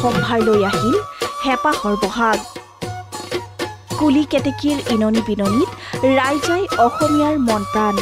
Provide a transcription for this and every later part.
সম্ভাৰ লৈ আহিল হেঁপাহৰ বহাগ কুলি কেতেকীৰ ইননি বিননিত ৰাইজাই অসমীয়াৰ মন প্ৰাণ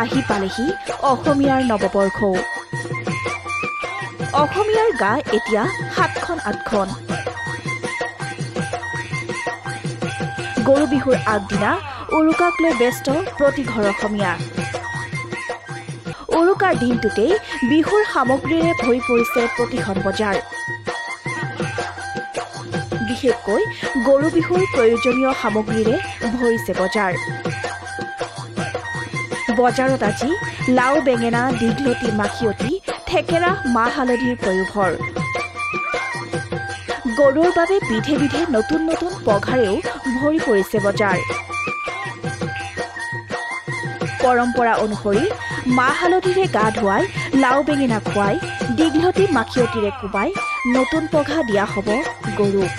আহি পালেহি অসমীয়াৰ নৱবৰ্ষও অসমীয়াৰ গা এতিয়া ৭খন ৮খন গৰু বিহুৰ আগদিনা উৰুকাক লৈ ব্যস্ত প্ৰতি ঘৰ অসমীয়া উৰুকাৰ দিনটোতেই বিহুৰ সামগ্ৰীৰে ভৰি পৰিছে প্ৰতিখন বজাৰ বিশেষকৈ গৰু বিহুৰ প্ৰয়োজনীয় সামগ্ৰীৰে ভৰিছে বজাৰ বজাৰত আজি লাও বেঙেনা দীঘলতি মাখিয়তি থেকেৰা মাহ হালধিৰ প্ৰয়োভৰ গৰুৰ বাবে বিধে বিধে নতুন নতুন পঘাৰেও ভৰি পৰিছে বজাৰ পৰম্পৰা অনুসৰি মাহ হালধিৰে গা ধুৱাই লাও বেঙেনা খুৱাই দীঘলতি মাখিয়তিৰে কোবাই নতুন পঘা দিয়া হ'ব গৰুক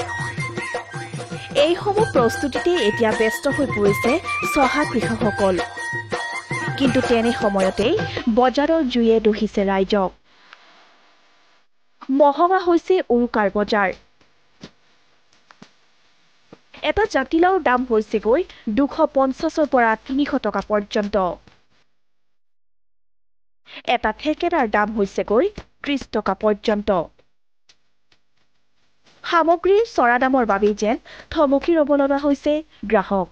এইসমূহ প্ৰস্তুতিতে এতিয়া ব্যস্ত হৈ পৰিছে চহা কৃষকসকল কিন্তু তেনে সময়তেই বজাৰৰ জুয়ে দহিছে ৰাইজক মহঙা হৈছে উৰুকাৰ বজাৰ এটা জাতিলাওৰ দাম হৈছেগৈ ২৫০ৰ পৰা ৩০০ টকা পৰ্যন্ত এটা থেকেৰাৰ দাম হৈছেগৈ ৩০ টকা পৰ্যন্ত সামগ্ৰীৰ চৰা দামৰ বাবেই যেন থমকি ৰ'ব লগা হৈছে গ্ৰাহক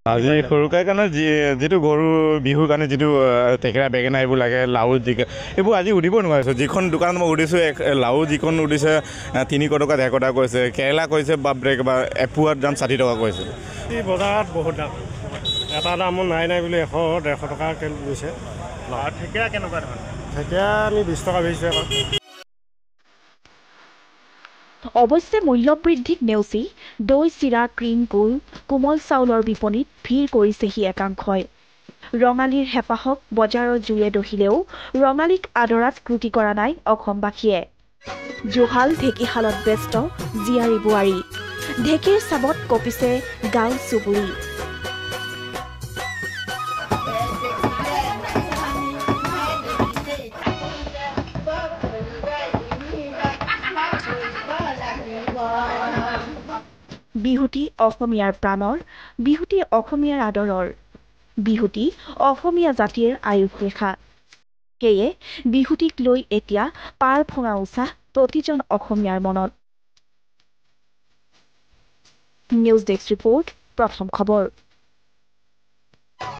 আজি সৰুকাই কাৰণে যিটো গৰু বিহুৰ কাৰণে যিটো থেকেৰা বেঙেনা এইবোৰ লাগে লাও এইবোৰ আজি উঠিব নোৱাৰিছোঁ যিখন দোকানত মই উঠিছোঁ লাও যিখন উঠিছে ৩০০ টকা ১০০ টকা কৈছে কেৰেলা কৈছে বাপৰে কিবা এপোৱাত দাম ৬০ টকা কৈছে এই বজাৰত বহুত দাম এটা দামো নাই বুলি ১০০-১৫০ টকাকৈ লৈছে থেকেৰা কেনেকুৱা ধৰণৰ থেকেৰা আমি ২০ টকা বেচিছোঁ আকৌ অৱশ্যে মূল্যবৃদ্ধিক নেওচি দৈ চিৰা ক্ৰীম গুল কোমল চাউলৰ বিপণীত ভিৰ কৰিছেহি একাংশই ৰঙালীৰ হেঁপাহক বজাৰৰ জুয়ে দহিলেও ৰঙালীক আদৰাত ক্ৰুটি কৰা নাই অসমবাসীয়ে জোহাল ঢেঁকীশালত ব্যস্ত জীয়াৰী বোৱাৰী ঢেঁকীৰ চাবত কঁপিছে গাঁও চুবুৰী বিহুটি অসমীয়াৰ প্ৰাণৰ বিহুটি অসমীয়াৰ আদৰৰ বিহুটি অসমীয়া জাতিৰ আয়ুস ৰেখা সেয়ে বিহুটিক লৈ এতিয়া পাৰ ভঙা উৎসাহ প্ৰতিজন অসমীয়াৰ মনত নিউজ ডেস্ক ৰিপৰ্ট প্ৰথম খবৰ